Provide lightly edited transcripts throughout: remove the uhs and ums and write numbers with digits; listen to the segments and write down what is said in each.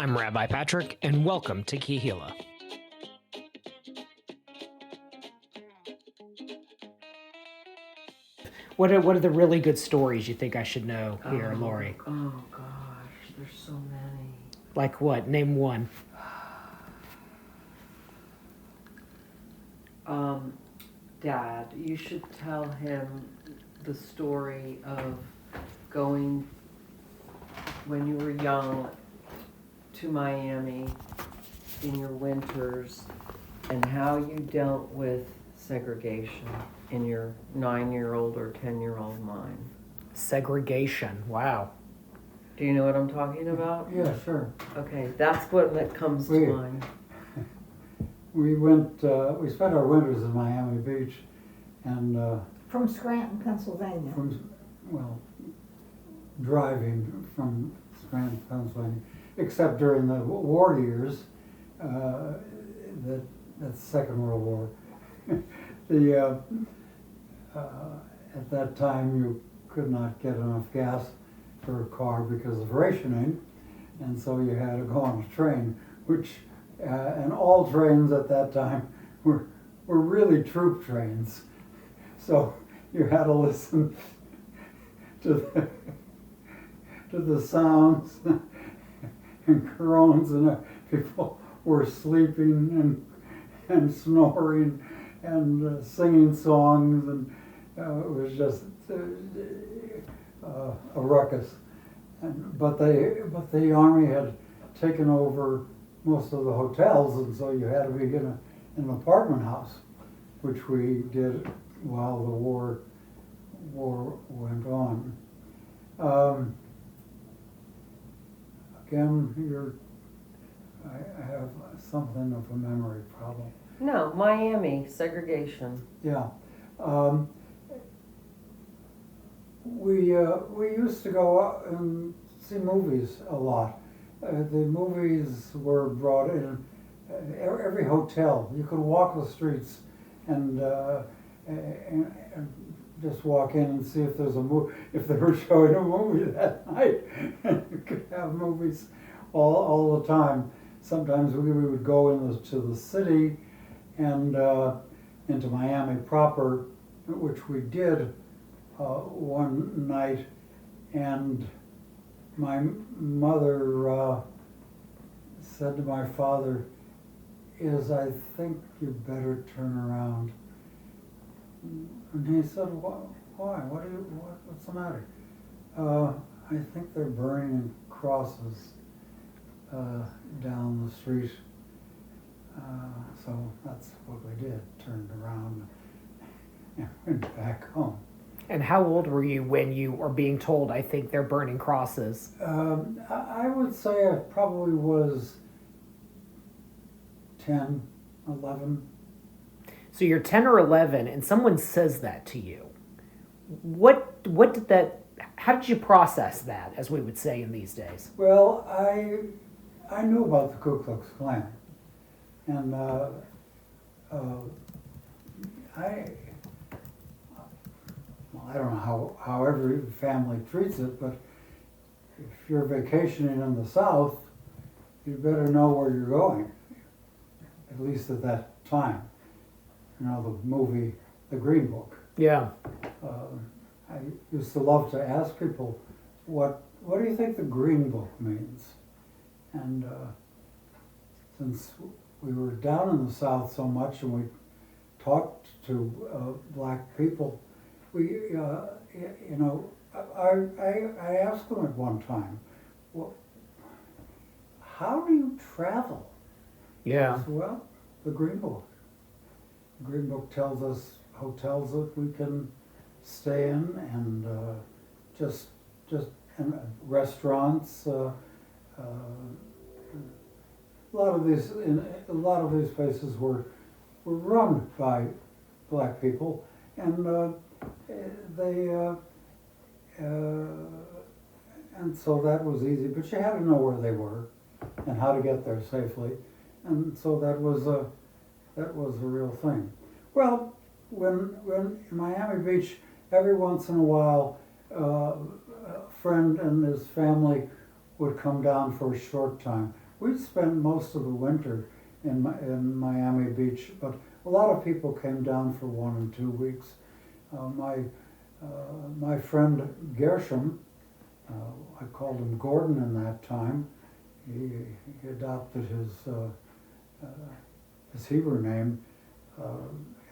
I'm Rabbi Patrick, and welcome to Kehillah. What are the really good stories you think I should know here, Lori? Oh gosh, there's so many. Like what? Name one. Dad, you should tell him the story of going when you were young to Miami in your winters and how you dealt with segregation in your 9-year-old or 10-year-old mind. Segregation. Wow. Do you know what I'm talking about? Yeah, sure. Okay, that's what comes to mind. We spent our winters in Miami Beach, and From Scranton, Pennsylvania. Driving from Scranton, Pennsylvania, except during the war years, that's the Second World War. At that time, you could not get enough gas for a car because of rationing, and so you had to go on a train, which and all trains at that time were really troop trains, so you had to listen to the sounds and groans, and people were sleeping and snoring and singing songs, and it was just a ruckus. But the Army had taken over most of the hotels, and so you had to be in an apartment house, which we did while the war went on. Again, I have something of a memory problem. No, Miami, segregation. Yeah. We used to go out and see movies a lot. The movies were brought in every hotel. You could walk the streets and just walk in and see if there's if they were showing a movie that night. You could have movies all the time. Sometimes we would go into the city and into Miami proper, which we did one night, and my mother said to my father, I think you better turn around. And he said, why? What's the matter? I think they're burning crosses down the street. So that's what we did, turned around and went back home. And how old were you when you were being told, I think they're burning crosses? I would say I probably was 10, 11. So you're 10 or 11 and someone says that to you. What did that, how did you process that, as we would say in these days? Well, I knew about the Ku Klux Klan, and I don't know how every family treats it, but if you're vacationing in the South, you better know where you're going, at least at that time. You know, the movie, The Green Book. Yeah. I used to love to ask people, what do you think the Green Book means? And since we were down in the South so much and we talked to black people, I asked them at one time, well, how do you travel? Yeah. I said, well, the Green Book. The Green Book tells us hotels that we can stay in, and just and restaurants. A lot of these places were run by black people, and and so that was easy. But you had to know where they were and how to get there safely, and so that was a real thing. Well, when in Miami Beach, every once in a while, a friend and his family would come down for a short time. we spent most of the winter in Miami Beach, but a lot of people came down for 1 and 2 weeks. My friend Gershom, I called him Gordon in that time. He adopted his Hebrew name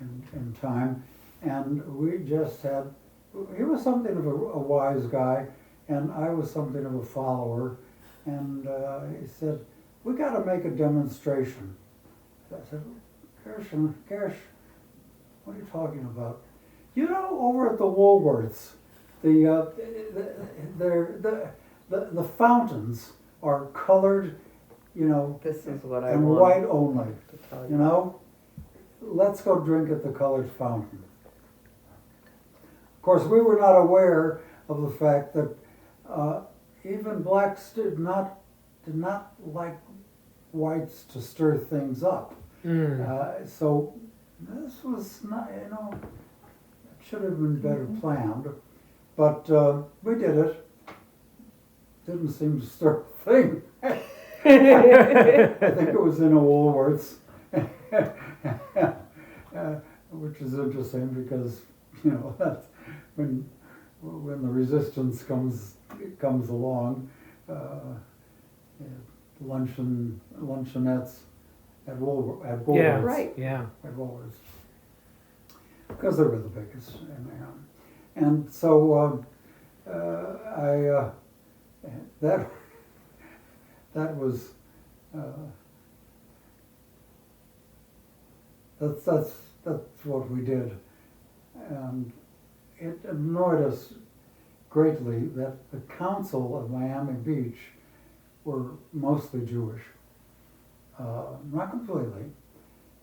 in time, and we just had. He was something of a wise guy, and I was something of a follower. And he said, "We got to make a demonstration." I said, Gersh, what are you talking about? You know, over at the Woolworths, the fountains are colored, you know, This is what I and wanted white only. to tell You you. know, let's go drink at the colored fountain. Of course, we were not aware of the fact that even blacks did not like whites to stir things up. So this was not, you know, it should have been better planned, but we did it. Didn't seem to stir a thing. I think it was in a Woolworths, which is interesting because, you know, that's when the resistance comes along, luncheonettes at Woolworths. Yeah. Right. Yeah. At Woolworths. Because they were the biggest. And so that was that's what we did, and it annoyed us greatly that the council of Miami Beach were mostly Jewish, not completely,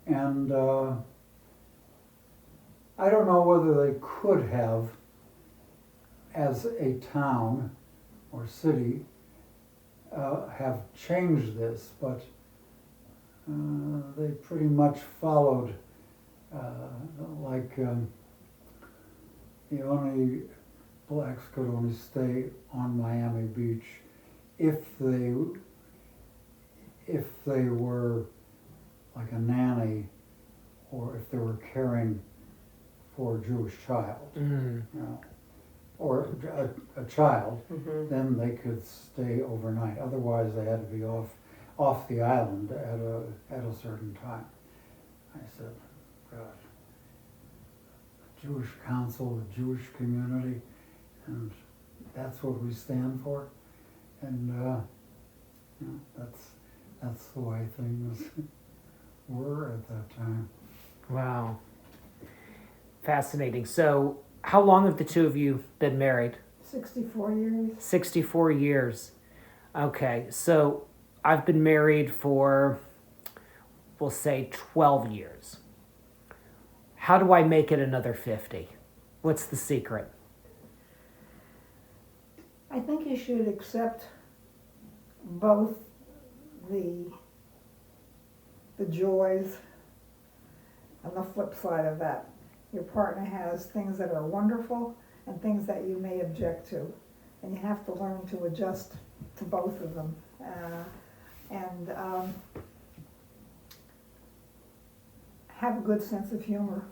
and I don't know whether they could have, as a town or city, have changed this, but they pretty much followed, the only blacks could only stay on Miami Beach if they were like a nanny, or if they were caring for a Jewish child, you know, or a child, then they could stay overnight. Otherwise, they had to be off the island at a certain time. I said, God, the Jewish council, the Jewish community, and that's what we stand for. And you know, that's the way things were at that time. Wow. Fascinating. So, how long have the two of you been married? 64 years. 64 years. Okay, so I've been married for, we'll say, 12 years. How do I make it another 50? What's the secret? I think you should accept both the joys and the flip side of that. Your partner has things that are wonderful and things that you may object to, and you have to learn to adjust to both of them. And have a good sense of humor.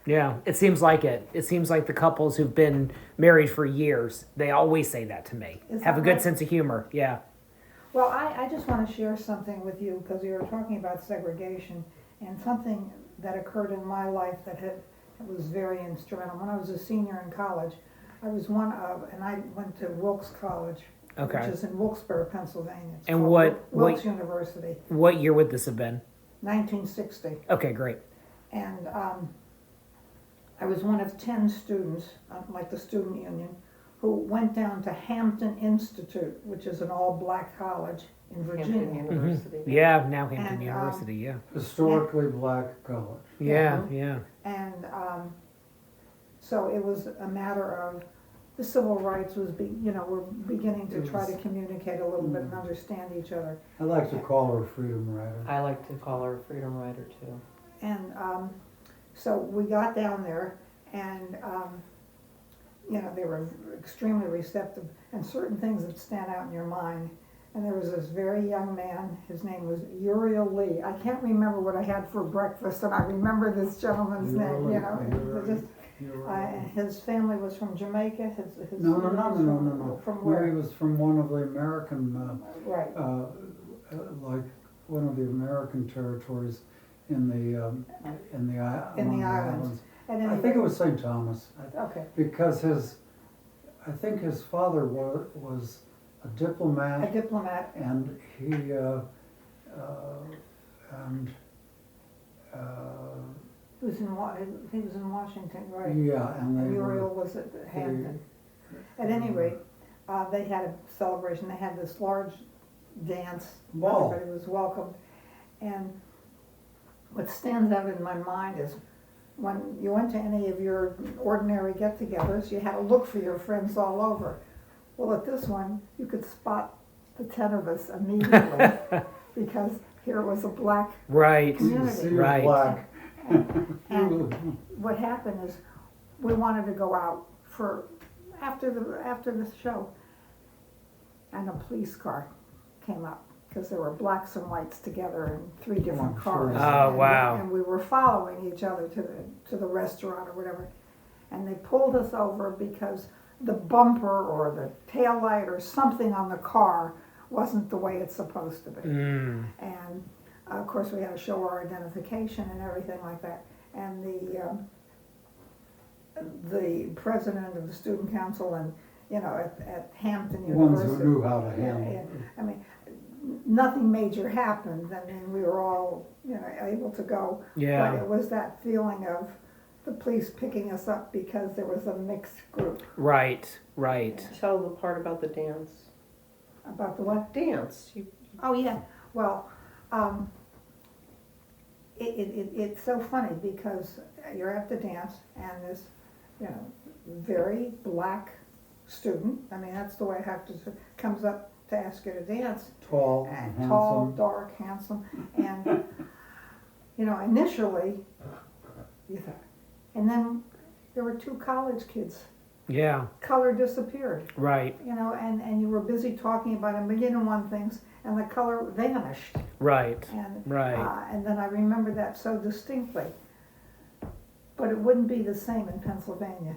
Yeah, it seems like it. It seems like the couples who've been married for years, they always say that to me. Is Have a that good right? sense of humor. Yeah. Well, I just want to share something with you because we were talking about segregation and something that occurred in my life that was very instrumental. When I was a senior in college, I was and I went to Wilkes College, Okay. which is in Wilkes-Barre, Pennsylvania. It's And called what Wilkes University, What year would this have been? 1960. Okay, great. And I was one of 10 students, like the student union, who went down to Hampton Institute, which is an all-black college in Virginia. Hampton University. Yeah, now Hampton And, University. Yeah. Historically black college. Yeah. Yeah. And so it was a matter of the civil rights was, we're beginning to try to communicate a little bit and understand each other. I like to call her a freedom rider. I like to call her a freedom rider too. And so we got down there, and they were extremely receptive. And certain things that stand out in your mind, And there was this very young man, his name was Uriel Lee. I can't remember what I had for breakfast, and I remember this gentleman's name, you know. It was just, his family was from Jamaica. His No. From No, where? he was from one of the American, Right. like one of the American territories in the islands. And I think it was St. Thomas. Okay. Because I think his father was a diplomat. A diplomat. And he He was in Washington, right? yeah, and they Uriel were, was at Hampton. At any rate, they had a celebration. They had this large dance. Ball. Everybody was welcomed. And what stands out in my mind is when you went to any of your ordinary get-togethers, you had to look for your friends all over. Well, at this one, you could spot the 10 of us immediately because here was a black Right. community. Right. Black. And what happened is we wanted to go out for after the show, and a police car came up because there were blacks and whites together in 3 different cars. Oh, And- wow. And we were following each other to the restaurant or whatever, and they pulled us over because the bumper or the tail light or something on the car wasn't the way it's supposed to be. Mm. And of course, we had to show our identification and everything like that. And the president of the student council and, you know, at Hampton The ones University. who knew how to handle Yeah, it. I mean, nothing major happened. I mean, we were all, you know, able to go. Yeah. But it was that feeling of the police picking us up because there was a mixed group. Right. Right. Tell the part about the dance. About the what? Dance. Oh, yeah. Well, it's so funny because you're at the dance and this, you know, very black student, I mean, that's the way I have to, comes up to ask you to dance. Tall, And handsome. tall, dark, handsome, and, you know, initially, you thought, and then there were 2 college kids. Yeah. Color disappeared, Right. you know, and you were busy talking about a million and one things, and the color vanished. Right. And, Right. and then I remember that so distinctly. But it wouldn't be the same in Pennsylvania.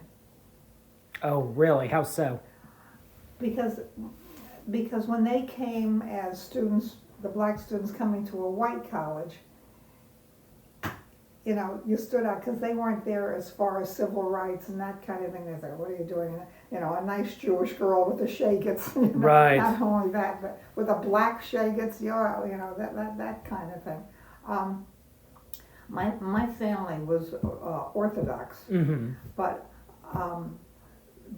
Oh, really? How so? Because when they came as students, the black students coming to a white college, you know, you stood out because they weren't there as far as civil rights and that kind of thing. They thought, what are you doing? You know, a nice Jewish girl with the shagets. You know, Right. Not only that, but with a black shagets, you know, that kind of thing. My family was Orthodox, Mm-hmm. but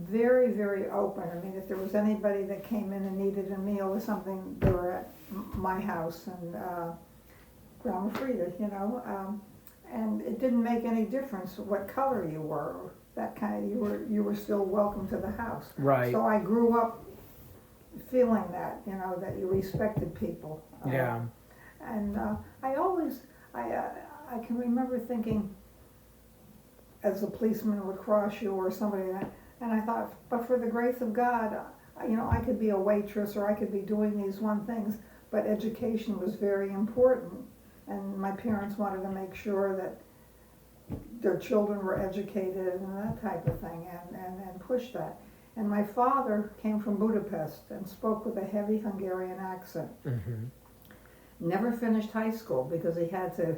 very, very open. I mean, if there was anybody that came in and needed a meal or something, they were at my house and Grandma Frida, you know. And it didn't make any difference what color you were, or that kind of, you were still welcome to the house. Right. So I grew up feeling that, you know, that you respected people. Yeah. And I can remember thinking, as a policeman would cross you or somebody, and I thought, but for the grace of God, you know, I could be a waitress or I could be doing these one things, but education was very important. And my parents wanted to make sure that their children were educated and that type of thing, and push that. And my father came from Budapest and spoke with a heavy Hungarian accent. Mm-hmm. Never finished high school because he had to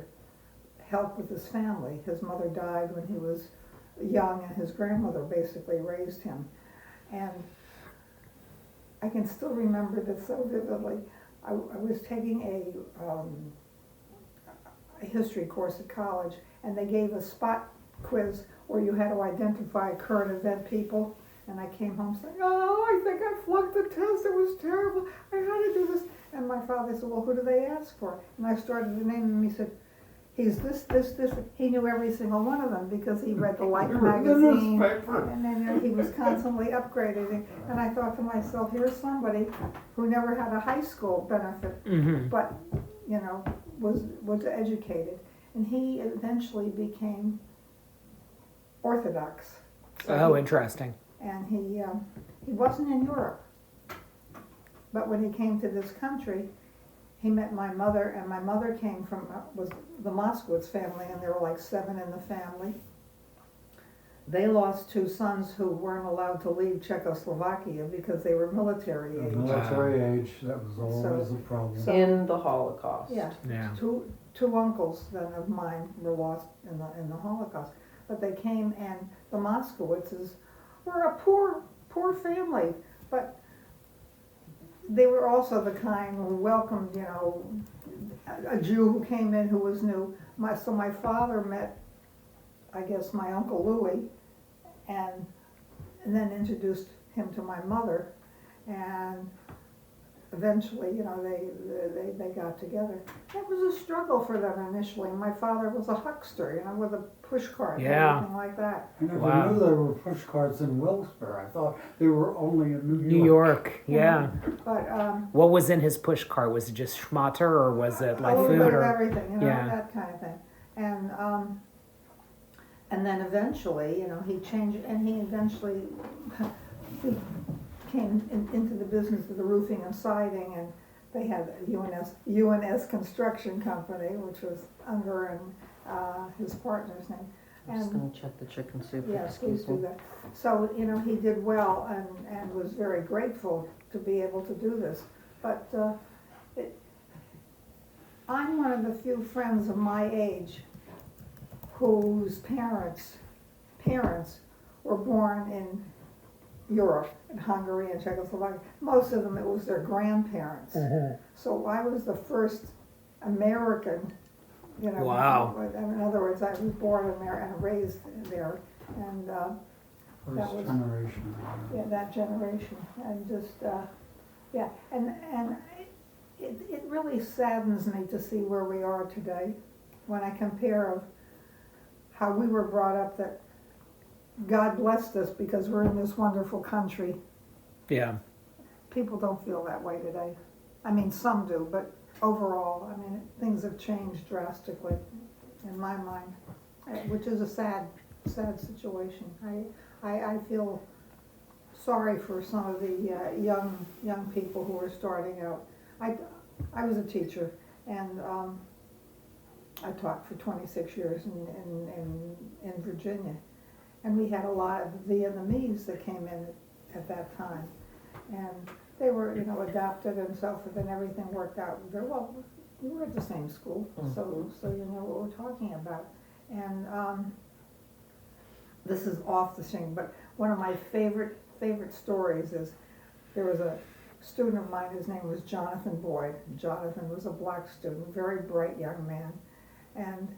help with his family. His mother died when he was young, and his grandmother basically raised him. And I can still remember this so vividly. I was taking a history course at college, and they gave a spot quiz where you had to identify current event people. And I came home saying, oh, I think I flunked the test. It was terrible. I had to do this. And my father said, well, who do they ask for? And I started to name him. He said, he's this. He knew every single one of them because he read the Life magazine. And then he was constantly upgrading. And I thought to myself, here's somebody who never had a high school benefit, Mm-hmm. but, you know, was educated. And he eventually became Orthodox. So Oh, he- interesting. and he wasn't in Europe. But when he came to this country, he met my mother, and my mother came from, was the Moskowitz family, and there were like 7 in the family. They lost 2 sons who weren't allowed to leave Czechoslovakia because they were military The age. military age, that was always So- a problem. so- In the Holocaust. Yeah, Yeah. two uncles then of mine were lost in the Holocaust. But they came, and the Moskowitzes were a poor family, but they were also the kind who welcomed, a Jew who came in who was new. So my father met, I guess, my Uncle Louis, and then introduced him to my mother, and eventually, they got together. It was a struggle for them initially. My father was a huckster, with a push cart and Yeah. everything like that. I never Wow. knew there were push carts in Wilkes-Barre. I thought they were only in New York. New York, yeah. But What was in his push cart? Was it just schmatter, or was it like a little food? bit of Or everything, Yeah. that kind of thing. And then eventually, he changed, and he eventually he came into the business of the roofing and siding, and they had UNS Construction Company, which was Ungar and his partner's name. I'm just And gonna check the chicken soup, yes, please excuse do me. that. So, he did well and was very grateful to be able to do this. But I'm one of the few friends of my age whose parents were born in Europe, in Hungary and Czechoslovakia. Most of them, it was their grandparents. So I was the first American, Wow. In other words, I was born in there and raised there, and First that was- generation. that generation, and just, and it really saddens me to see where we are today, when I compare of how we were brought up, that God blessed us because we're in this wonderful country. Yeah. People don't feel that way today. I mean, some do, but overall, things have changed drastically, in my mind, which is a sad situation. I feel sorry for some of the young people who are starting out. I was a teacher, and I taught for 26 years in Virginia, and we had a lot of Vietnamese that came in at that time, and they were, adopted and so forth, and everything worked out very well. We were at the same school, so you know what we're talking about. And this is off the scene, but one of my favorite stories is, there was a student of mine, his name was Jonathan Boyd. Jonathan was a black student, very bright young man, and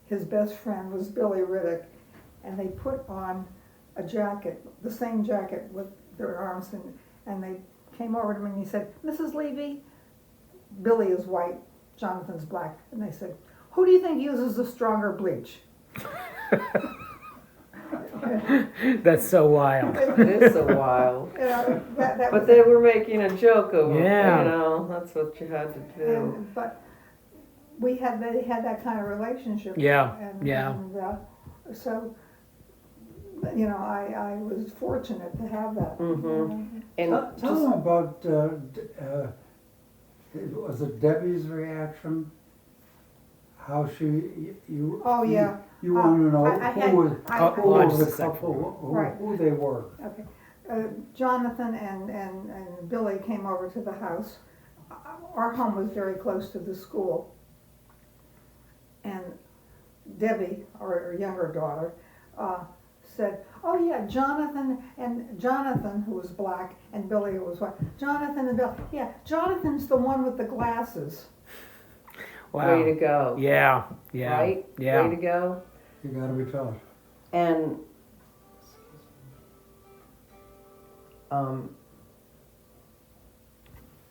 his best friend was Billy Riddick, and they put on a jacket, the same jacket with their arms, and they came over to me and he said, "Mrs. Levy," Billy is white, Jonathan's black, and they said, "Who do you think uses the stronger bleach?" That's so wild. It is so wild. That But was- they were making a joke of it, Yeah. that's what you had to do. But they had that kind of relationship. Yeah, And, yeah. and so, I was fortunate to have that. Mhm. And Tell them about, was it Debbie's reaction? How you. Oh, yeah. You want to know I had- who was, I- who Hold on was just a the couple, Right. who they were. Okay. Jonathan and Billy came over to the house. Our home was very close to the school. And Debbie, our younger daughter, said, "Oh yeah, Jonathan, who was black, and Billy, who was white. Jonathan and Bill, yeah, Jonathan's the one with the glasses." Wow. way to go. Yeah. Yeah. Right? Yeah. Way to go. You gotta be taught. And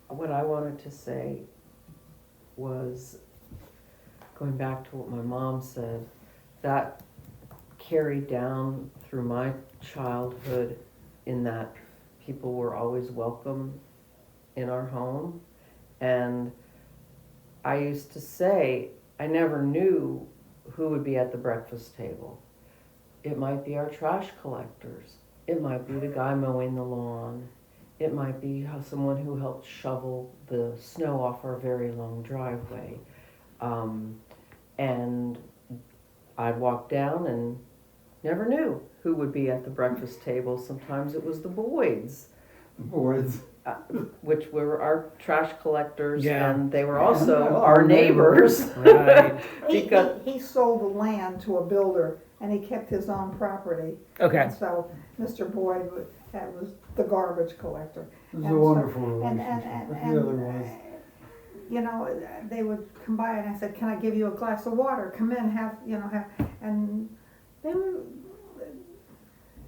what I wanted to say was, going back to what my mom said, that carried down through my childhood, in that people were always welcome in our home. And I used to say, I never knew who would be at the breakfast table. It might be our trash collectors. It might be the guy mowing the lawn. It might be someone who helped shovel the snow off our very long driveway. And I'd walk down and never knew who would be at the breakfast table. Sometimes it was the Boyds, Boys. which were our trash collectors, Yeah. and they were also Yeah, our neighbors. Right. Because He sold the land to a builder, and he kept his own property. Okay. And so Mr. Boyd was the garbage collector. It was And a so- wonderful And, relationship. It really was. you know, they would come by and I said, "Can I give you a glass of water? Come in, have," and they were,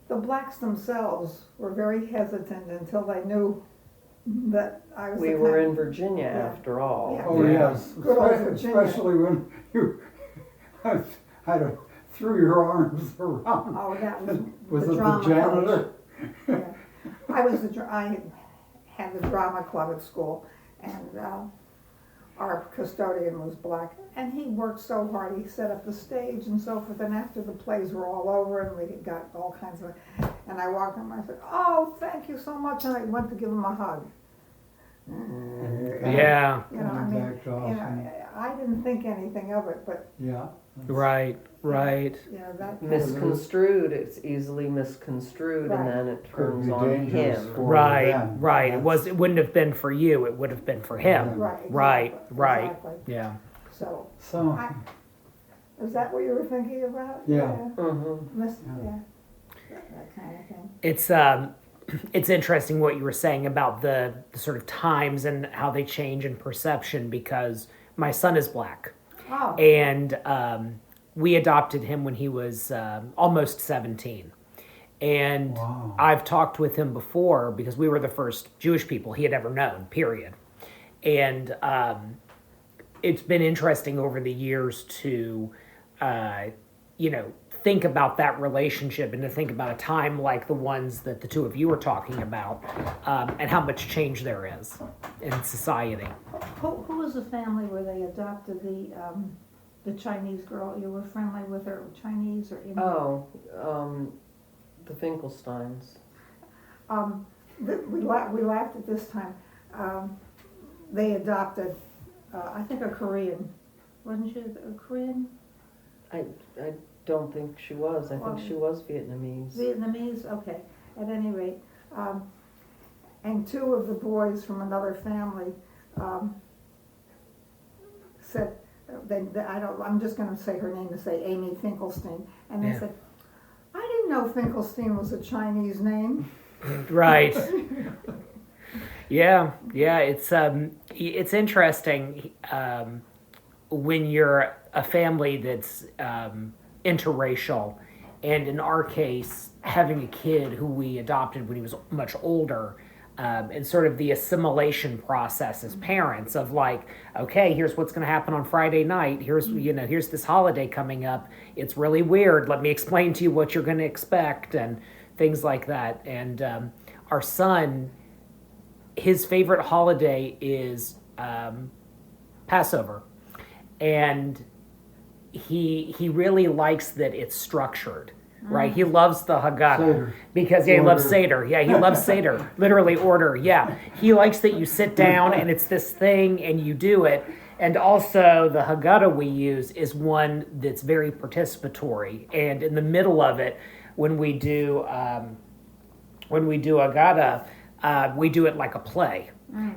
the blacks themselves were very hesitant until they knew that I was we the were kind in of- Virginia Yeah. after all. Yeah. Oh, Yeah. yes. Good old Virginia. Especially when you threw your arms around. Oh, that was Was the it the drama janitor? Yeah. I was I had the drama club at school, and our custodian was black, and he worked so hard. He set up the stage and so forth. And after the plays were all over, and we got all kinds of, and I walked him. I said, "Oh, thank you so much," and I went to give him a hug. Yeah. You know, I mean, Backed off and- I didn't think anything of it, but Yeah. Right. Right. you know that. Misconstrued, it's easily misconstrued, Right. and then it Could turns be on dangerous him. for Right. them. Right. That's- It wouldn't have been for you. It would have been for him. Right. Exactly, Right. Right. Exactly. Yeah. So, So, is that what you were thinking about? Yeah. Mm-hmm. Yeah. That kind of thing. It's interesting what you were saying about the sort of times and how they change in perception, because my son is black, Oh, and we adopted him when he was almost 17. And Wow. I've talked with him before because we were the first Jewish people he had ever known, period. And it's been interesting over the years to, think about that relationship and to think about a time like the ones that the two of you were talking about, and how much change there is in society. who was the family where they adopted the Chinese girl? You were friendly with her, Chinese or Indian? Oh, the Finkelsteins. We laughed at this time. They adopted, I think, a Korean. Wasn't she a Korean? I don't think she was. I think she was Vietnamese. Vietnamese? Okay. At any rate, and two of the boys from another family said, I'm just going to say her name to say Amy Finkelstein, and they Yeah. said, "I didn't know Finkelstein was a Chinese name." Right. Yeah. It's interesting when you're a family that's interracial, and in our case, having a kid who we adopted when he was much older, and sort of the assimilation process as parents of like, okay, here's what's going to happen on Friday night. Here's this holiday coming up. It's really weird. Let me explain to you what you're going to expect and things like that. And our son, his favorite holiday is Passover, and he really likes that it's structured. Right, he loves the Haggadah Seder. because he Order. loves Seder. Yeah, he loves Seder, literally order. Yeah, he likes that you sit down and it's this thing and you do it. And also the Haggadah we use is one that's very participatory. And in the middle of it, when we do Haggadah, we do it like a play.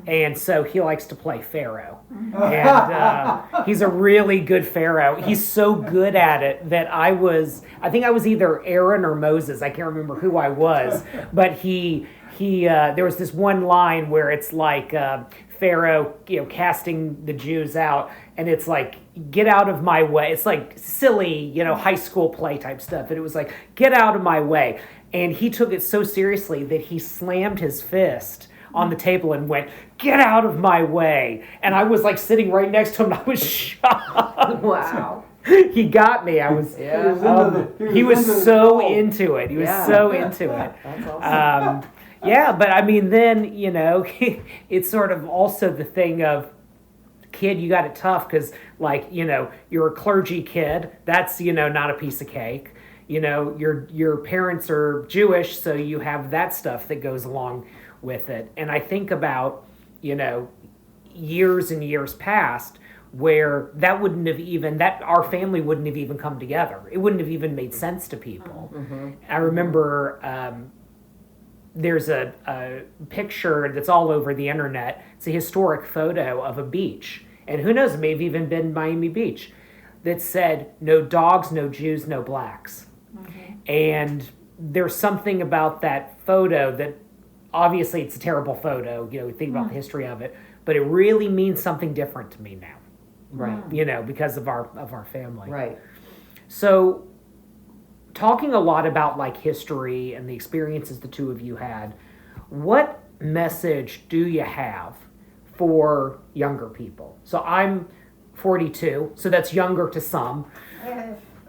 And so he likes to play Pharaoh. And he's a really good Pharaoh. He's so good at it that I think I was either Aaron or Moses. I can't remember who I was. But there was this one line where it's like Pharaoh, casting the Jews out. And it's like, get out of my way. It's like silly, high school play type stuff. And it was like, get out of my way. And he took it so seriously that he slammed his fist on the table and went, "Get out of my way." And I was like sitting right next to him, and I was shocked. Wow. He got me. I was, Yeah. he was so into it. He was Yeah. so into it. That's awesome. Yeah, but I mean, then, it's sort of also the thing of, kid, you got it tough because, like, you're a clergy kid. That's, not a piece of cake. Your parents are Jewish, so you have that stuff that goes along with it. And I think about, years and years past where that wouldn't have even, that our family wouldn't have even come together. It wouldn't have even made sense to people. Mm-hmm. I remember there's a picture that's all over the internet. It's a historic photo of a beach. And who knows, it may have even been Miami Beach, that said, no dogs, no Jews, no blacks. Mm-hmm. And there's something about that photo that, obviously it's a terrible photo, we think about the history of it, but it really means something different to me now. Right. Because of our family. Right. So, talking a lot about like history and the experiences the two of you had, what message do you have for younger people? So I'm 42, so that's younger to some.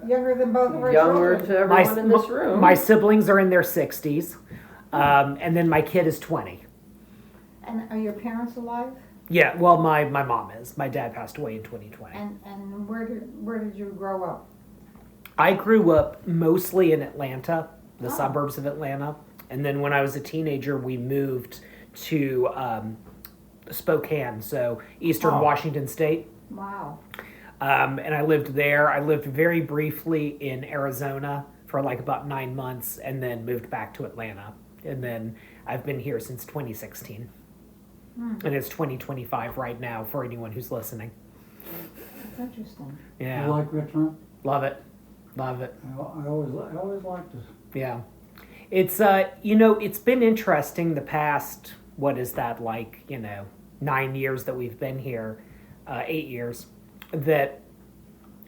Younger than both of our Younger children. to everyone in this room. My siblings are in their 60s, and then my kid is 20. And are your parents alive? Yeah, well, my mom is. My dad passed away in 2020. And where did you grow up? I grew up mostly in Atlanta, the suburbs of Atlanta. And then when I was a teenager, we moved to Spokane, so eastern Washington State. Wow. And I lived there. I lived very briefly in Arizona for like about 9 months and then moved back to Atlanta. And then I've been here since 2016. And it's 2025 right now for anyone who's listening. That's interesting. Yeah. You like Richmond? Love it. Love it. I always liked it. Yeah. It's, it's been interesting the past, 9 years that we've been here, 8 years, that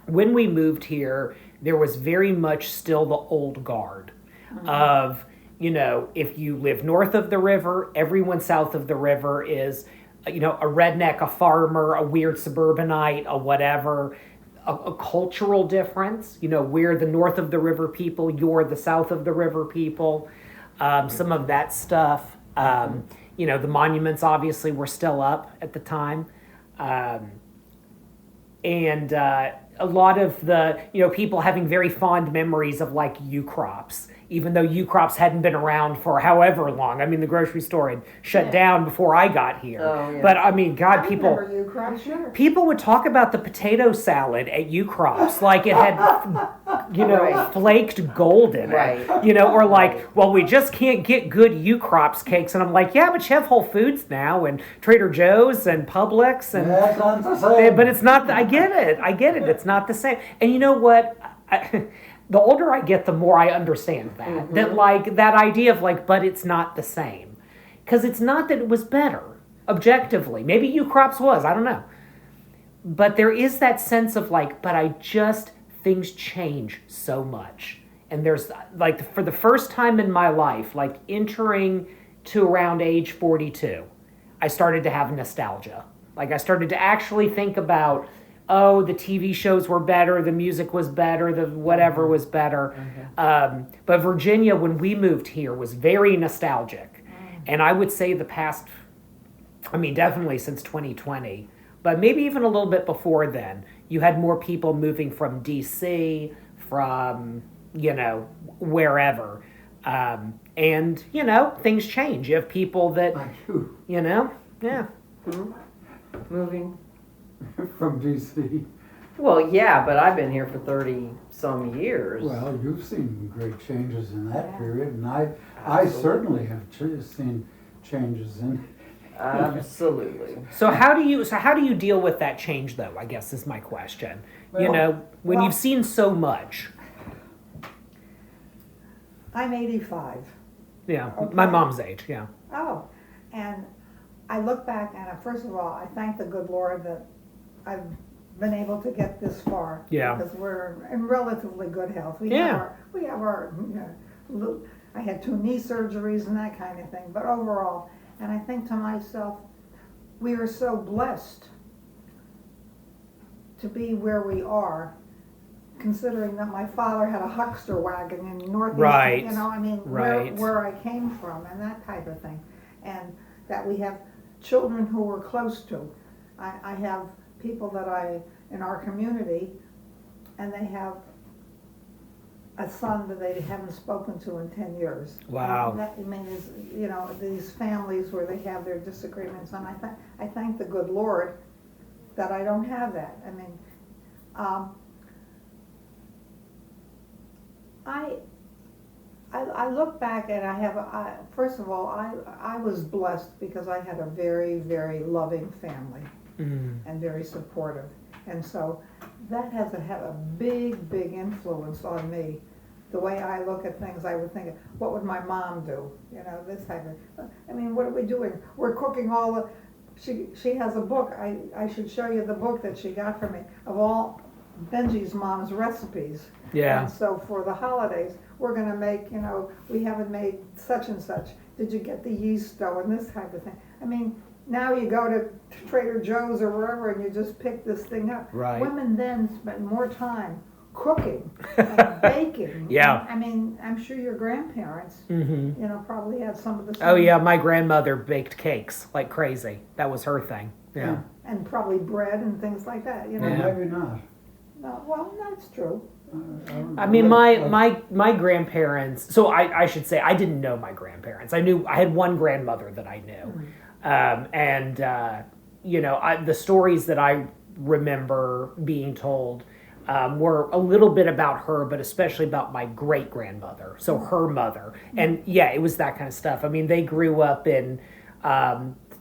when we moved here, there was very much still the old guard of, if you live north of the river, everyone south of the river is, a redneck, a farmer, a weird suburbanite, a whatever, a cultural difference. We're the north of the river people, you're the south of the river people, some of that stuff. The monuments obviously were still up at the time. And a lot of the, people having very fond memories of like U-Crops, even though U-Crops hadn't been around for however long. I mean, the grocery store had shut down before I got here. Oh, yeah. But I mean, God, people would talk about the potato salad at U-Crops like it had, Right. flaked gold in it. Right. Or like, well, we just can't get good U-Crops cakes. And I'm like, yeah, but you have Whole Foods now and Trader Joe's and Publix. And That's not the same. but it's not, I get it. It's not the same. And you know what? The older I get, the more I understand that. Mm-hmm. That like, that idea of like, but it's not the same. Because it's not that it was better, objectively. Maybe U-Crops was, I don't know. But there is that sense of like, but things change so much. And there's like, for the first time in my life, like entering to around age 42, I started to have nostalgia. Like I started to actually think about, the TV shows were better, the music was better, the whatever was better. But Virginia, when we moved here, was very nostalgic. And I would say the past, definitely since 2020, but maybe even a little bit before then, you had more people moving from DC, from, wherever. And, things change. You have people that, Like you, yeah. Moving. from DC. Well, yeah, but I've been here for 30 some years. Well, you've seen great changes in that period, and I certainly have seen changes in. Absolutely. So how do you deal with that change, though? I guess is my question. When you've seen so much. I'm 85. Yeah, Okay. my mom's age. Yeah. Oh, and I look back and first of all, I thank the good Lord that I've been able to get this far. Yeah. Because we're in relatively good health. We have our I had 2 knee surgeries and that kind of thing. But overall, and I think to myself, we are so blessed to be where we are, considering that my father had a huckster wagon in Northeast, Right. Right. where I came from and that type of thing. And that we have children who we're close to. I have people in our community, and they have a son that they haven't spoken to in 10 years. Wow. And that, I mean, is, you know, these families where they have their disagreements, and I thank the good Lord that I don't have that. I mean, I look back and first of all, I was blessed because I had a very, very loving family and very supportive. And so that has had a big, big influence on me. The way I look at things, I would think, what would my mom do? You know, this type of, I mean, what are we doing? We're cooking all the, she has a book, I should show you the book that she got for me, of all Benji's mom's recipes. Yeah. And so for the holidays, we're gonna make, you know, we haven't made such and such. Did you get the yeast dough and this type of thing? I mean, now you go to Trader Joe's or wherever and you just pick this thing up. Right. Women then spent more time cooking and baking. Yeah. I mean, I'm sure your grandparents, Mm-hmm. you know, probably had some of the same. Oh yeah, my grandmother baked cakes like crazy. That was her thing. Yeah. And probably bread and things like that, you know. Well, Yeah. maybe not. No, well, that's true. I mean, my grandparents. So I should say I didn't know my grandparents. I had one grandmother that I knew, you know, the stories that I remember being told were a little bit about her, but especially about my great grandmother. So her mother, and yeah, it was that kind of stuff. I mean, they grew up in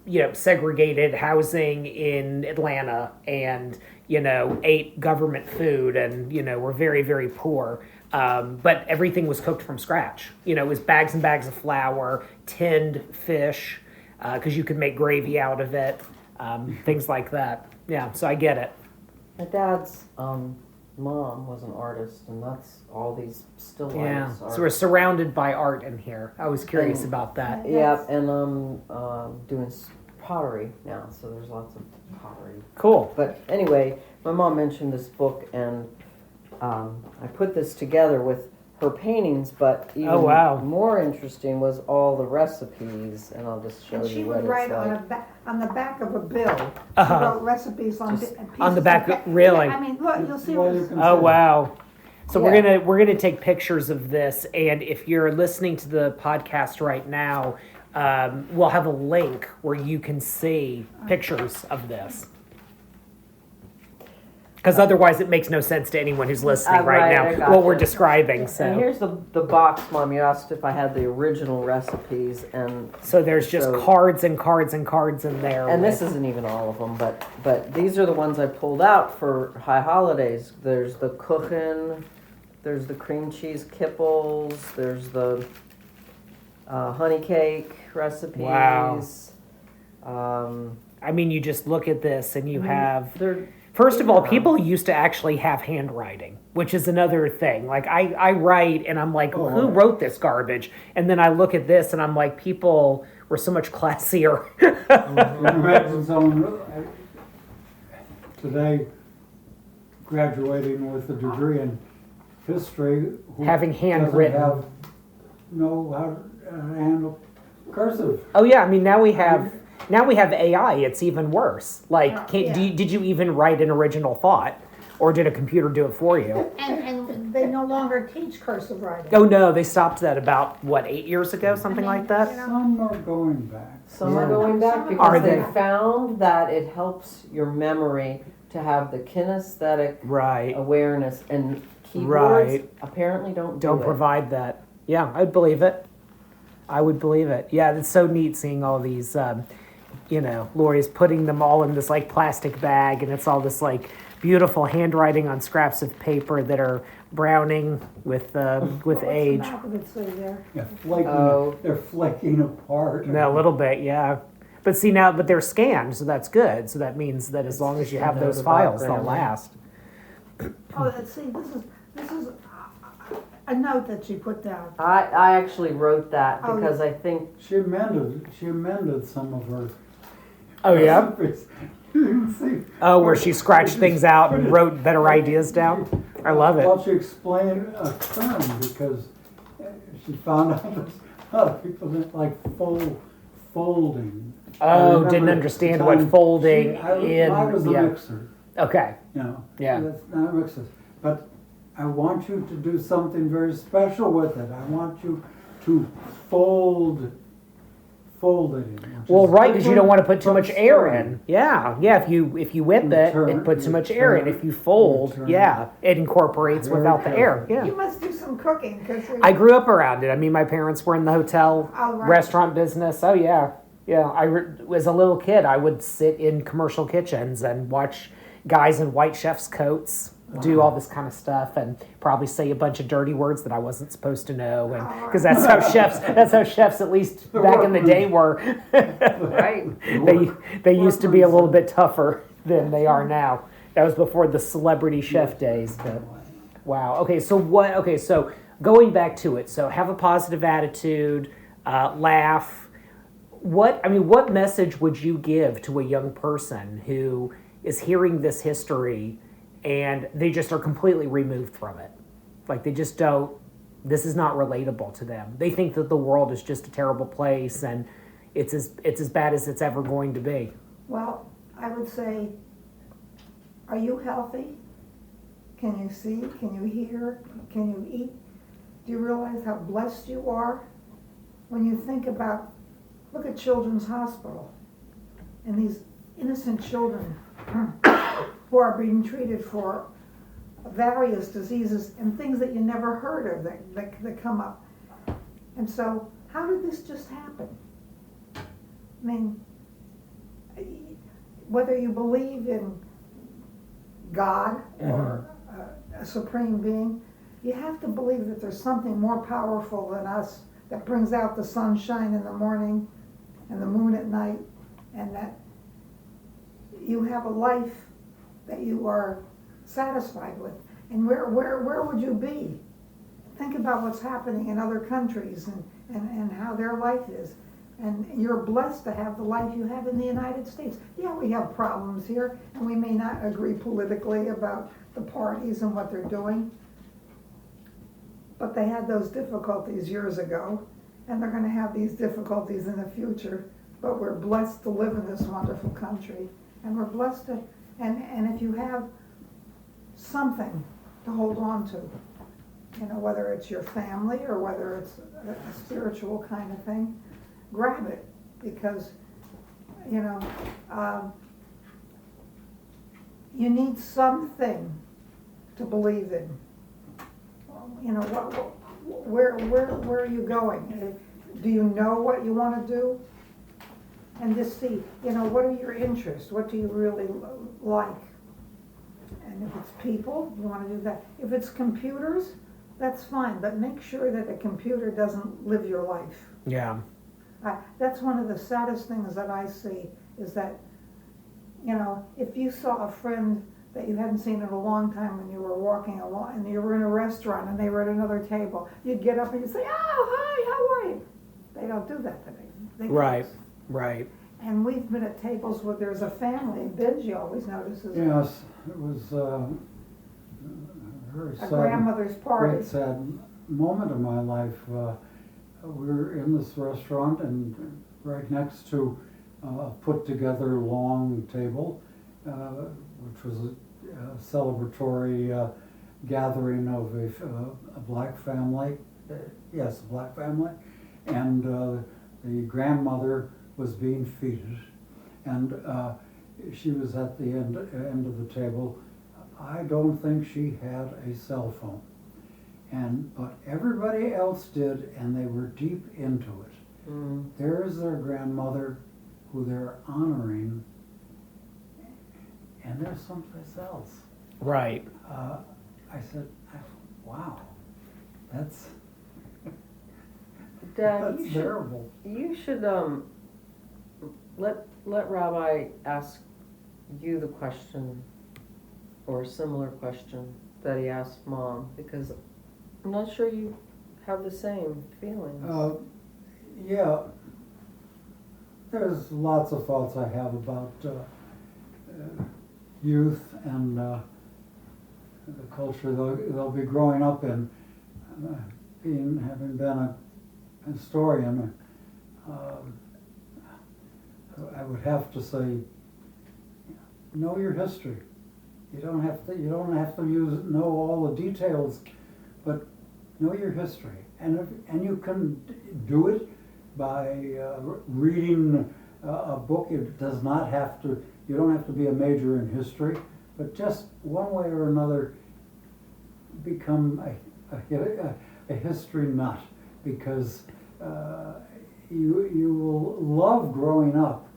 you know, segregated housing in Atlanta, and you know, ate government food, and you know, were very, very poor. But everything was cooked from scratch. You know, it was bags and bags of flour, tinned fish, because you could make gravy out of it, things like that. Yeah, so I get it. My dad's mom was an artist, and that's all these still Yeah, lifes are. so we're surrounded by art in here. I was curious And- about that. Yeah, and doing pottery now, so there's lots of pottery. Cool. But anyway, my mom mentioned this book, and I put this together with her paintings, but even Oh, wow. more interesting was all the recipes, and I'll just show And she you what would it's write like. on the back of a bill. She Uh-huh. wrote recipes on Just pieces on the back of of- really? Yeah, I mean, look, you'll see. Well, what you it's- can Oh see. wow. So Yeah. we're gonna take pictures of this, and if you're listening to the podcast right now, we'll have a link where you can see pictures of this. Because otherwise, it makes no sense to anyone who's listening right, Right, I now gotcha. what we're describing. And So, here's the box, Mom. You asked if I had the original recipes, and there's just so- cards and cards and cards in there. and this with- isn't even all of them, but these are the ones I pulled out for high holidays. There's the Kuchen, there's the cream cheese kipples, there's the honey cake recipes. Wow. Um, I mean, you just look at this and you have. they're First of all, Yeah. people used to actually have handwriting, which is another thing. Like I write and I'm like, Oh, who right. wrote this garbage? And then I look at this and I'm like, people were so much classier. You can imagine someone today graduating with a degree in history who Having handwritten. doesn't know how to handle cursive. Oh yeah, I mean now we have AI. It's even worse. Like, Yeah. did you even write an original thought, or did a computer do it for you? And they no longer teach cursive writing. Oh no, they stopped that about 8 years ago, something I mean, like that. you know, Some are going back. Some are Yeah. going back Are because they they? found that it helps your memory to have the kinesthetic Right. awareness, and keyboards Right. apparently don't Don't it. provide that. Yeah, I'd believe it. I would believe it. Yeah, it's so neat seeing all these, Lori's putting them all in this like plastic bag, and it's all this like beautiful handwriting on scraps of paper that are browning with what's age. the back of it say there? Yeah, flaking, Oh. they're flaking apart. No, a little bit, yeah. But see now, but they're scanned, so that's good. So that means that as long as you have those the files, they'll background. last. Oh, let's see, this is a note that she put down. I actually wrote that Oh, because I think She amended some of her Oh yeah. recipes. You can see. Oh, where she scratched things out and wrote better ideas down. I love it. Well, she explained a term because she found out that a lot of people didn't like folding. I Oh, remember didn't the understand time what folding I was a in. Yeah. mixer, Okay. you know. Yeah. That's not a mixer. But I want you to do something very special with it. I want you to fold it in. which Well, is right, because you don't want to put too from much air stirring. in. Yeah. If you whip it, it puts too much air in. If you fold, it incorporates Very without the air. careful. Yeah. You must do some cooking, because I grew up around it. I mean, my parents were in the hotel Oh, right. restaurant business. Oh yeah, yeah. As a little kid, I would sit in commercial kitchens and watch guys in white chef's coats do all this kind of stuff, and probably say a bunch of dirty words that I wasn't supposed to know, and because that's how chefs, at least back in the day, were. Right. They used to be a little bit tougher than they are now. That was before the celebrity chef days. But wow. Okay, so going back to it. So have a positive attitude, laugh. What message would you give to a young person who is hearing this history and they just are completely removed from it? Like, they just don't, this is not relatable to them. They think that the world is just a terrible place and it's as bad as it's ever going to be. Well, I would say, are you healthy? Can you see? Can you hear? Can you eat? Do you realize how blessed you are? When you think about, look at Children's Hospital and these innocent children who are being treated for various diseases and things that you never heard of that come up. And so, how did this just happen? I mean, whether you believe in God or a supreme being, you have to believe that there's something more powerful than us that brings out the sunshine in the morning and the moon at night, and that you have a life that you are satisfied with. And where would you be? Think about what's happening in other countries and how their life is. And you're blessed to have the life you have in the United States. Yeah, we have problems here, and we may not agree politically about the parties and what they're doing, but they had those difficulties years ago, and they're going to have these difficulties in the future. But we're blessed to live in this wonderful country, and we're blessed to, and if you have something to hold on to, whether it's your family or whether it's a spiritual kind of thing, grab it, because you need something to believe in. Where are you going? Do you know what you want to do? And just see, what are your interests? What do you really like? And if it's people, you want to do that. If it's computers, that's fine, but make sure that the computer doesn't live your life. Yeah. That's one of the saddest things that I see, is that, if you saw a friend that you hadn't seen in a long time when you were walking along and you were in a restaurant and they were at another table, you'd get up and you'd say, "Oh, hi, how are you?" They don't do that today. Right. And we've been at tables where there's a family. Benji always notices. Yes, it was a very a grandmother's party. great sad moment in my life. We were in this restaurant, and right next to a put-together long table, which was a celebratory gathering of a black family. Yes, a black family, and the grandmother was being feted, and she was at the end of the table. I don't think she had a cell phone, but everybody else did, and they were deep into it. There's their grandmother, who they're honoring, and they're someplace else. Right. I said, "Wow, that's Dad, that's terrible." You should let Rabbi ask you the question, or a similar question that he asked Mom, because I'm not sure you have the same feelings. Yeah, there's lots of thoughts I have about youth and the culture they'll be growing up in. Having been a historian, I would have to say, know your history. You don't have to know all the details, but know your history, and you can do it by reading a book. It does not have to. You don't have to be a major in history, but just one way or another, become a history nut, because you will love growing up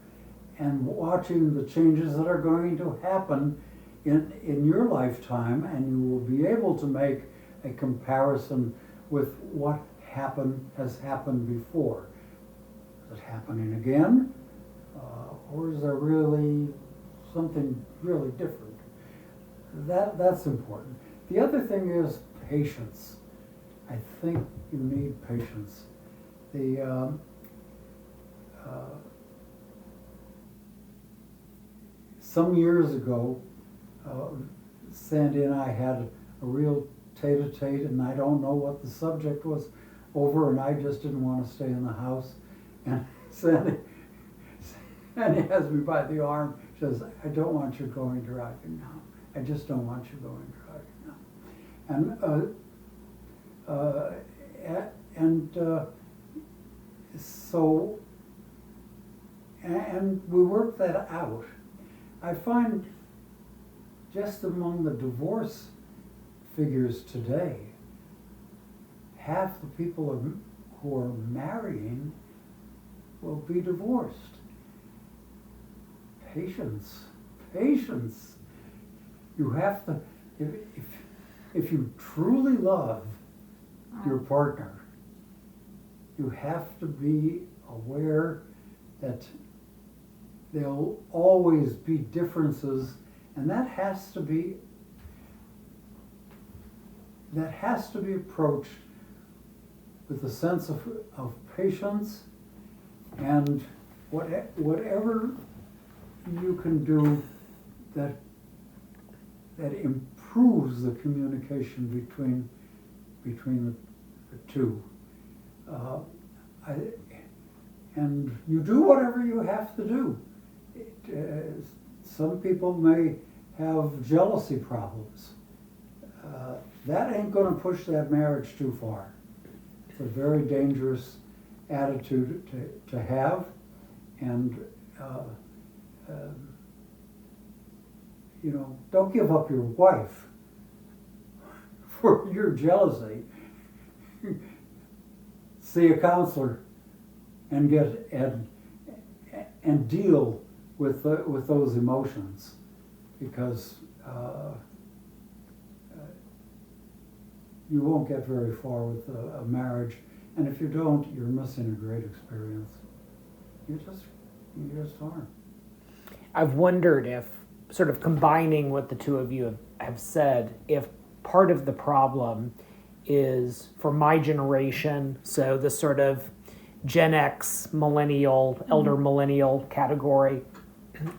and watching the changes that are going to happen in your lifetime, and you will be able to make a comparison with what has happened before. Is it happening again? Or is there really something really different? That's important. The other thing is patience. I think you need patience. Some years ago, Sandy and I had a real tete-a-tete, and I don't know what the subject was over, and I just didn't want to stay in the house. And Sandy has me by the arm, says, I don't want you going driving now. I just don't want you going driving now. And we worked that out. I find just among the divorce figures today, half the people who are marrying will be divorced. Patience. You have to, if you truly love your partner, you have to be aware that there'll always be differences, and that has to be approached with a sense of patience, and whatever you can do that improves the communication between the two. And you do whatever you have to do. Some people may have jealousy problems. That ain't going to push that marriage too far. It's a very dangerous attitude to have, and don't give up your wife for your jealousy. See a counselor and deal with those emotions, because you won't get very far with a marriage, and if you don't, you're missing a great experience. You just aren't. I've wondered if, sort of combining what the two of you have said, if part of the problem is for my generation, so the sort of Gen X, millennial, elder millennial category,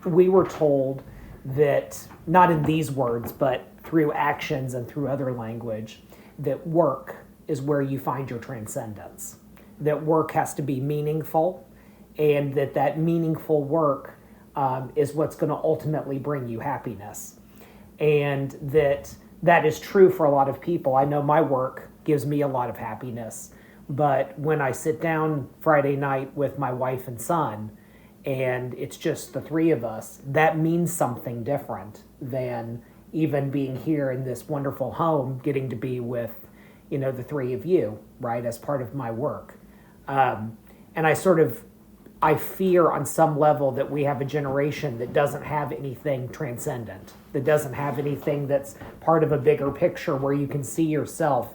we were told that, not in these words, but through actions and through other language, that work is where you find your transcendence. That work has to be meaningful, and that meaningful work is what's going to ultimately bring you happiness. And that is true for a lot of people. I know my work gives me a lot of happiness, but when I sit down Friday night with my wife and son, and it's just the three of us, that means something different than even being here in this wonderful home, getting to be with, the three of you, right, as part of my work. And I fear on some level that we have a generation that doesn't have anything transcendent, that doesn't have anything that's part of a bigger picture where you can see yourself,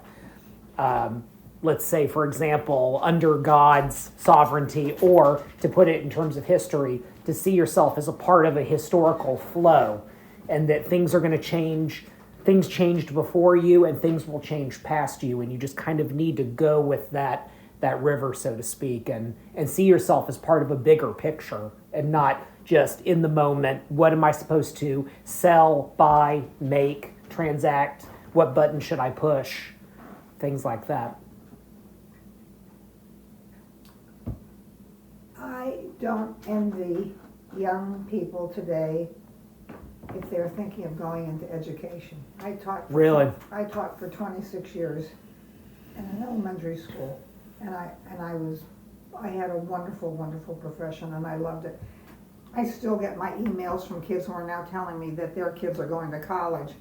let's say, for example, under God's sovereignty, or to put it in terms of history, to see yourself as a part of a historical flow, and that things are going to change. Things changed before you, and things will change past you, and you just kind of need to go with that river, so to speak, and see yourself as part of a bigger picture, and not just in the moment, what am I supposed to sell, buy, make, transact, what button should I push, things like that. I don't envy young people today if they're thinking of going into education. I taught for 26 years in an elementary school, and I had a wonderful, wonderful profession, and I loved it. I still get my emails from kids who are now telling me that their kids are going to college.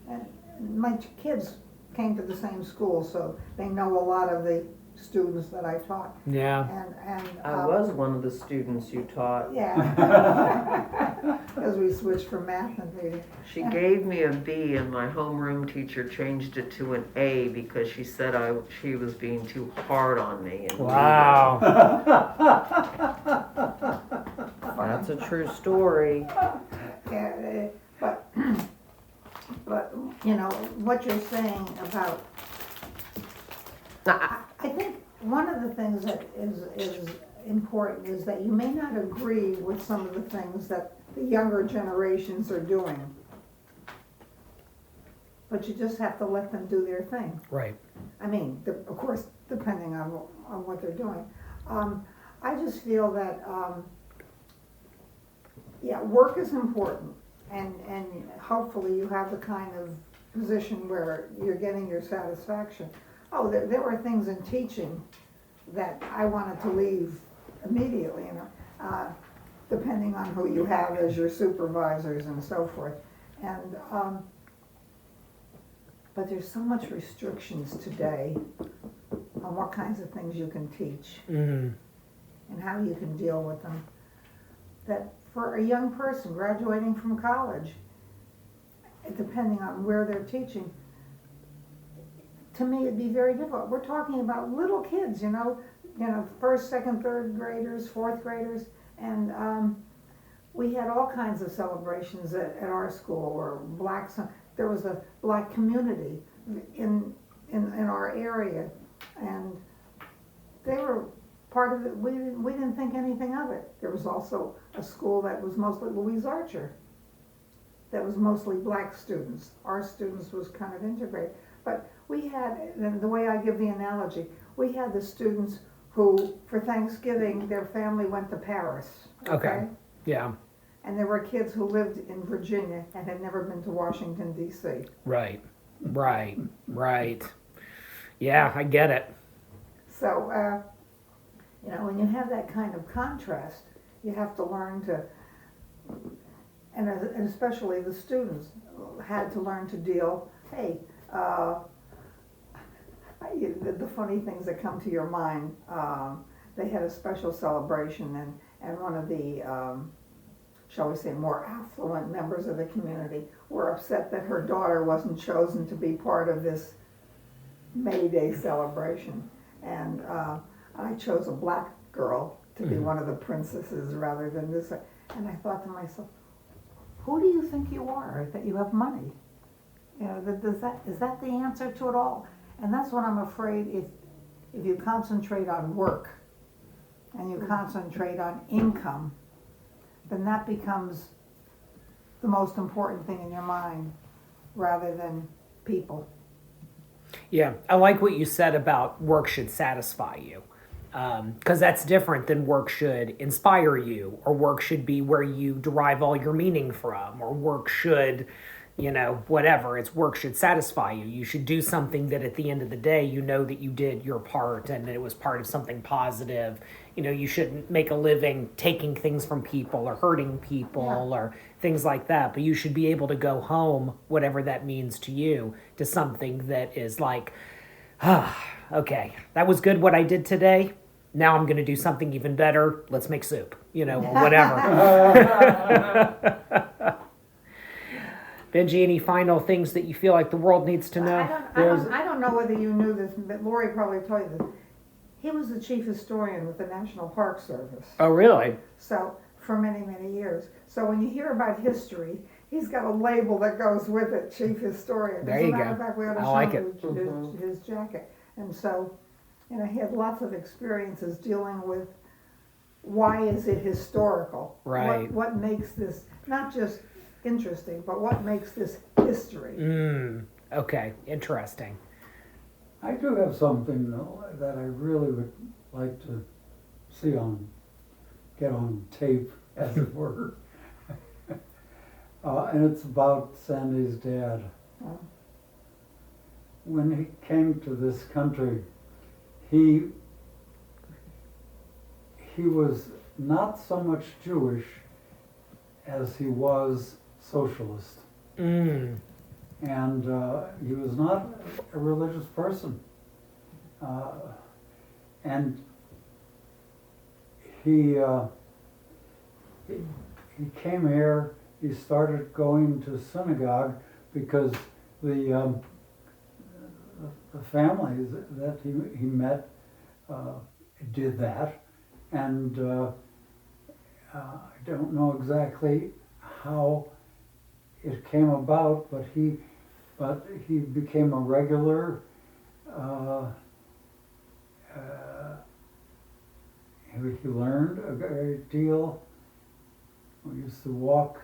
And my kids came to the same school, so they know a lot of the students that I taught. Yeah. And I was one of the students you taught. Yeah. Because we switched from math and reading. She gave me a B, and my homeroom teacher changed it to an A because she said she was being too hard on me. Wow. That's a true story. Yeah, but you know what you're saying about. I think one of the things that is important is that you may not agree with some of the things that the younger generations are doing, but you just have to let them do their thing. Right. I mean, of course, depending on what they're doing. I just feel that, work is important, and hopefully you have the kind of position where you're getting your satisfaction. Oh, there were things in teaching that I wanted to leave immediately, you know, depending on who you have as your supervisors and so forth. And but there's so much restrictions today on what kinds of things you can teach and how you can deal with them, that for a young person graduating from college, depending on where they're teaching, to me it'd be very difficult. We're talking about little kids, you know, first, second, third graders, fourth graders, and we had all kinds of celebrations at our school, or there was a black community in our area, and they were part of it. We didn't think anything of it. There was also a school that was mostly Louise Archer, that was mostly black students. Our students was kind of integrated. But we had, and the way I give the analogy, we had the students who, for Thanksgiving, their family went to Paris. Okay. Yeah. And there were kids who lived in Virginia and had never been to Washington, D.C. Right. Yeah, I get it. So, when you have that kind of contrast, you have to learn to, and especially the students had to learn to deal, the funny things that come to your mind, they had a special celebration, and one of the, shall we say, more affluent members of the community were upset that her daughter wasn't chosen to be part of this May Day celebration. And I chose a black girl to be one of the princesses rather than this. And I thought to myself, who do you think you are, that you have money? You know, is that the answer to it all? And that's what I'm afraid, if you concentrate on work and you concentrate on income, then that becomes the most important thing in your mind rather than people. Yeah, I like what you said about work should satisfy you, because that's different than work should inspire you, or work should be where you derive all your meaning from, or work should, whatever. It's work should satisfy you. You should do something that at the end of the day, you know that you did your part and that it was part of something positive. You shouldn't make a living taking things from people or hurting people or things like that. But you should be able to go home, whatever that means to you, to something that is like, okay, that was good what I did today. Now I'm going to do something even better. Let's make soup, or whatever. Benji, any final things that you feel like the world needs to know? I don't know whether you knew this, but Lori probably told you this. He was the chief historian with the National Park Service. Oh, really? So, for many, many years. So when you hear about history, he's got a label that goes with it, chief historian. There you go. As a matter of fact, we ought to show him his jacket. And so, he had lots of experiences dealing with why is it historical? Right. What makes this not just interesting, but what makes this history? Okay, interesting. I do have something that I really would like to see get on tape, as it were. and it's about Sandy's dad. Oh. When he came to this country, he was not so much Jewish as he was socialist. Mm. And he was not a religious person. And he came here, he started going to synagogue because the families that he met did that. And I don't know exactly how it came about, but he became a regular. He learned a great deal. We used to walk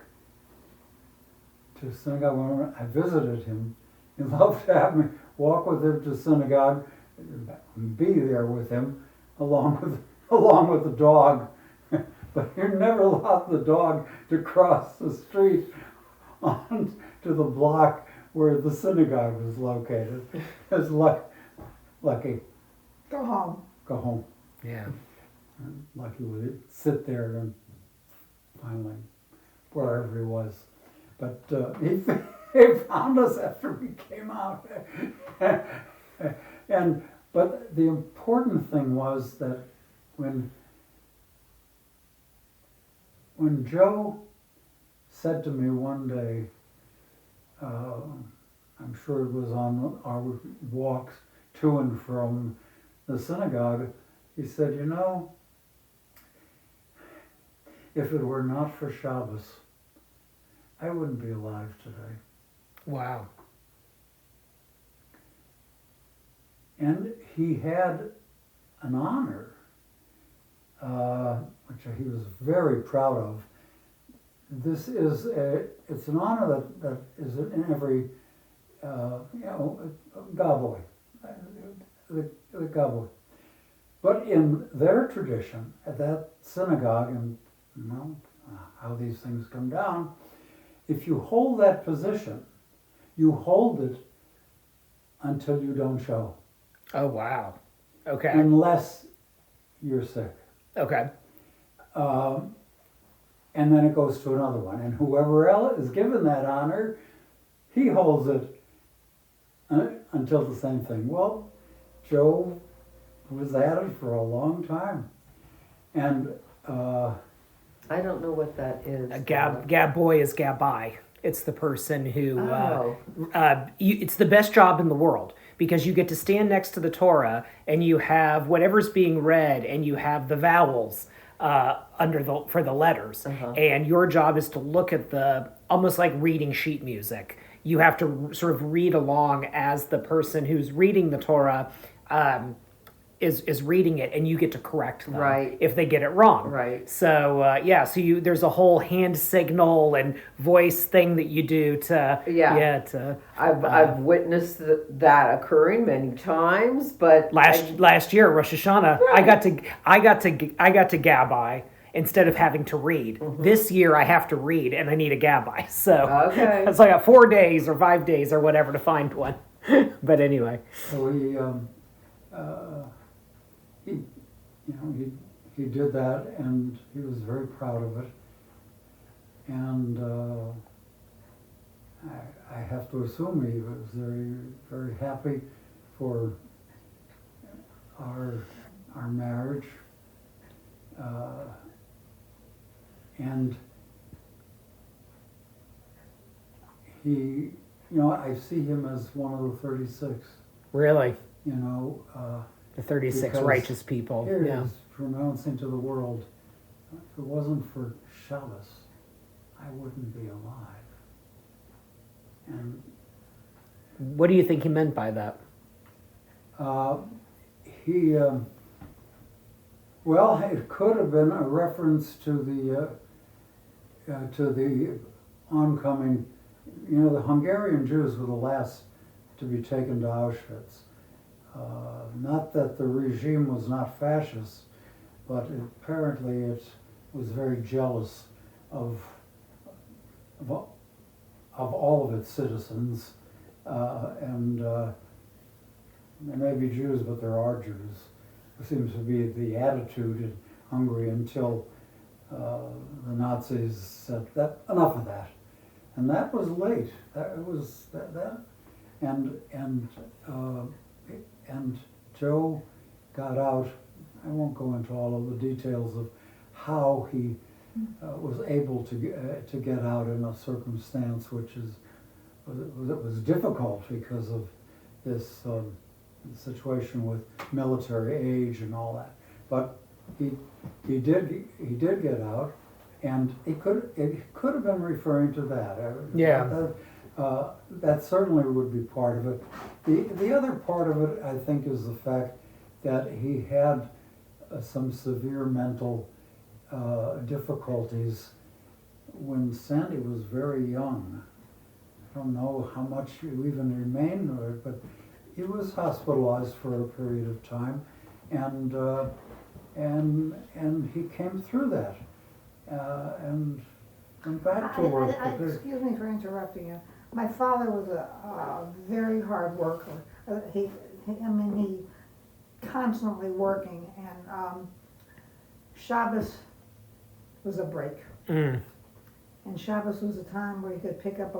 to synagogue when I visited him. He loved to have me walk with him to synagogue, and be there with him, along with the dog. But he never allowed the dog to cross the street onto the block where the synagogue was located. It's lucky. Go home. Go home. Yeah. And lucky would sit there and finally, wherever he was. But he found us after we came out. But the important thing was that when Joe said to me one day, I'm sure it was on our walks to and from the synagogue, he said, you know, if it were not for Shabbos, I wouldn't be alive today. Wow. And he had an honor, which he was very proud of. It's an honor that is in every, gabbai, the gabbai. But in their tradition, at that synagogue, and you know how these things come down, if you hold that position, you hold it until you don't show. Oh, wow. Okay. Unless you're sick. Okay. And then it goes to another one. And whoever else is given that honor, he holds it until the same thing. Well, Joe was at it for a long time. And I don't know what that is. Gab boy is gabbai. It's the person who, Oh. it's the best job in the world because you get to stand next to the Torah and you have whatever's being read and you have the vowels for the letters. And your job is to look at almost like reading sheet music. You have to sort of read along as the person who's reading the Torah is reading it, and you get to correct them if they get it wrong. Right. So there's a whole hand signal and voice thing that you do to I've witnessed that occurring many times, but last year Rosh Hashanah I got to gabbai instead of having to read. This year I have to read and I need a gabbai. So it's like 4 days or 5 days or whatever to find one. But anyway. So he did that, and he was very proud of it. And I have to assume he was very, very happy for our marriage. And he, I see him as one of the 36. Really? The 36 righteous people. Here he is pronouncing to the world, if it wasn't for Shabbos, I wouldn't be alive. And what do you think he meant by that? It could have been a reference to the oncoming, the Hungarian Jews were the last to be taken to Auschwitz. Not that the regime was not fascist, but apparently it was very jealous of of all of its citizens, and there may be Jews, but there are Jews. It seems to be the attitude in Hungary until the Nazis said that enough of that, and that was late. That it was that and Joe got out. I won't go into all of the details of how he was able to get out in a circumstance which was difficult because of this situation with military age and all that. But he did get out, and it could have been referring to that. Yeah. That certainly would be part of it. The other part of it, I think, is the fact that he had some severe mental difficulties when Sandy was very young. I don't know how much you even remained with it, but he was hospitalized for a period of time, and he came through that and went back to work. Excuse me for interrupting you. My father was a very hard worker. He constantly working, and Shabbos was a break. Mm. And Shabbos was a time where you could pick up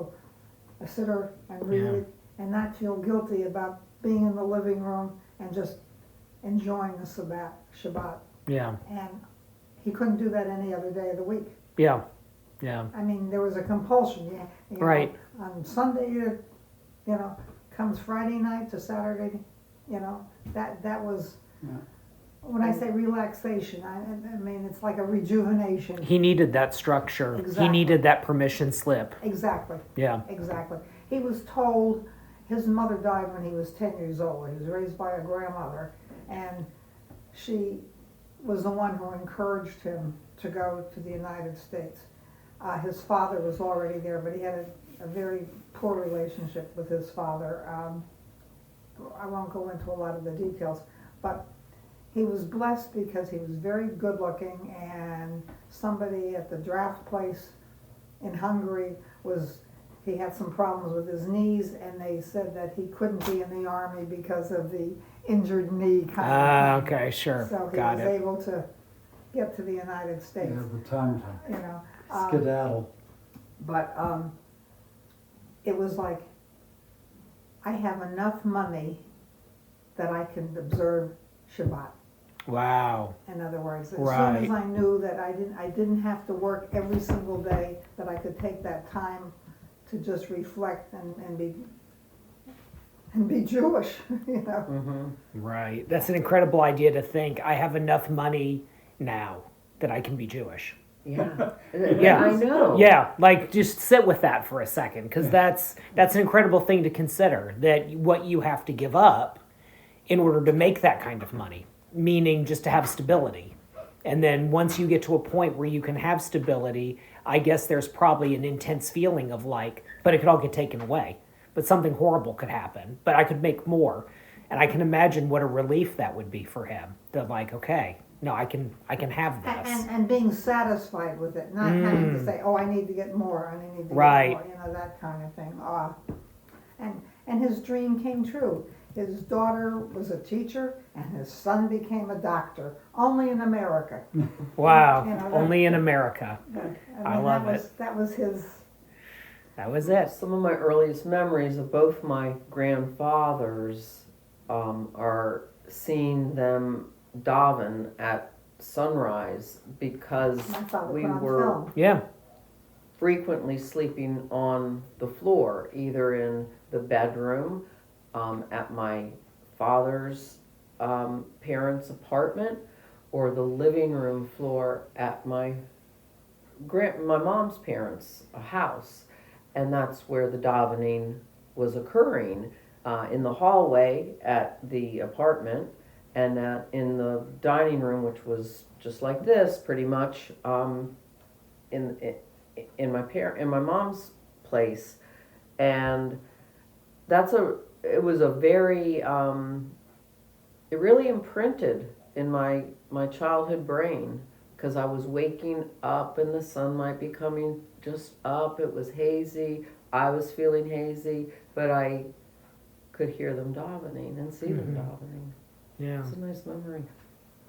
a siddur and read it and not feel guilty about being in the living room and just enjoying the Shabbat. Yeah. And he couldn't do that any other day of the week. Yeah. Yeah. I mean, there was a compulsion. You know, Right. On Sunday, comes Friday night to Saturday, that was, when I say relaxation, I mean, it's like a rejuvenation. He needed that structure. Exactly. He needed that permission slip. Exactly. Yeah. Exactly. He was told his mother died when he was 10 years old. He was raised by a grandmother, and she was the one who encouraged him to go to the United States. His father was already there, but he had a very poor relationship with his father. I won't go into a lot of the details, but he was blessed because he was very good looking, and somebody at the draft place in Hungary he had some problems with his knees, and they said that he couldn't be in the army because of the injured knee kind of thing. Okay, sure. So he Got was it. able to get to the United States. Yeah, the time to You know, skedaddle. but it was like, I have enough money that I can observe Shabbat. Wow. In other words, as Right. soon as I knew that I didn't have to work every single day, that I could take that time to just reflect and be Jewish, Mm-hmm. Right. That's an incredible idea to think, I have enough money now that I can be Jewish. Yeah. Yeah. I know. Yeah, like just sit with that for a second, because that's an incredible thing to consider, that what you have to give up in order to make that kind of money, meaning just to have stability. And then once you get to a point where you can have stability, I guess there's probably an intense feeling of like, but it could all get taken away. But something horrible could happen, but I could make more. And I can imagine what a relief that would be for him. That like, okay, no, I can have this. and being satisfied with it, not having to say, oh, I need to get more, I need to Right. get more, that kind of thing. And his dream came true. His daughter was a teacher, and his son became a doctor, only in America. Wow, You know, that- only in America. I love That was his. That was it. Some of my earliest memories of both my grandfathers are seeing them daven at sunrise, because My father we put on were film. Yeah. frequently sleeping on the floor, either in the bedroom at my father's parents' apartment, or the living room floor at my mom's parents' house. And that's where the davening was occurring, in the hallway at the apartment, and in the dining room, which was just like this, pretty much, in my mom's place. And it was a very, it really imprinted in my childhood brain, because I was waking up and the sun might be coming just up. It was hazy. I was feeling hazy, but I could hear them davening and see them Mhm. davening. Yeah, It's a nice memory.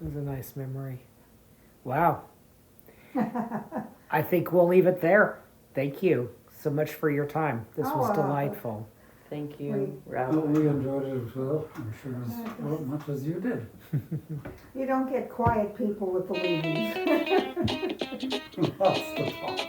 it was a nice memory. Wow. I think we'll leave it there. Thank you so much for your time. This was delightful. Thank you, Well, Rabbi. we enjoyed it as well. I'm sure as much as you did. You don't get quiet people with the Levys. Lots to talk.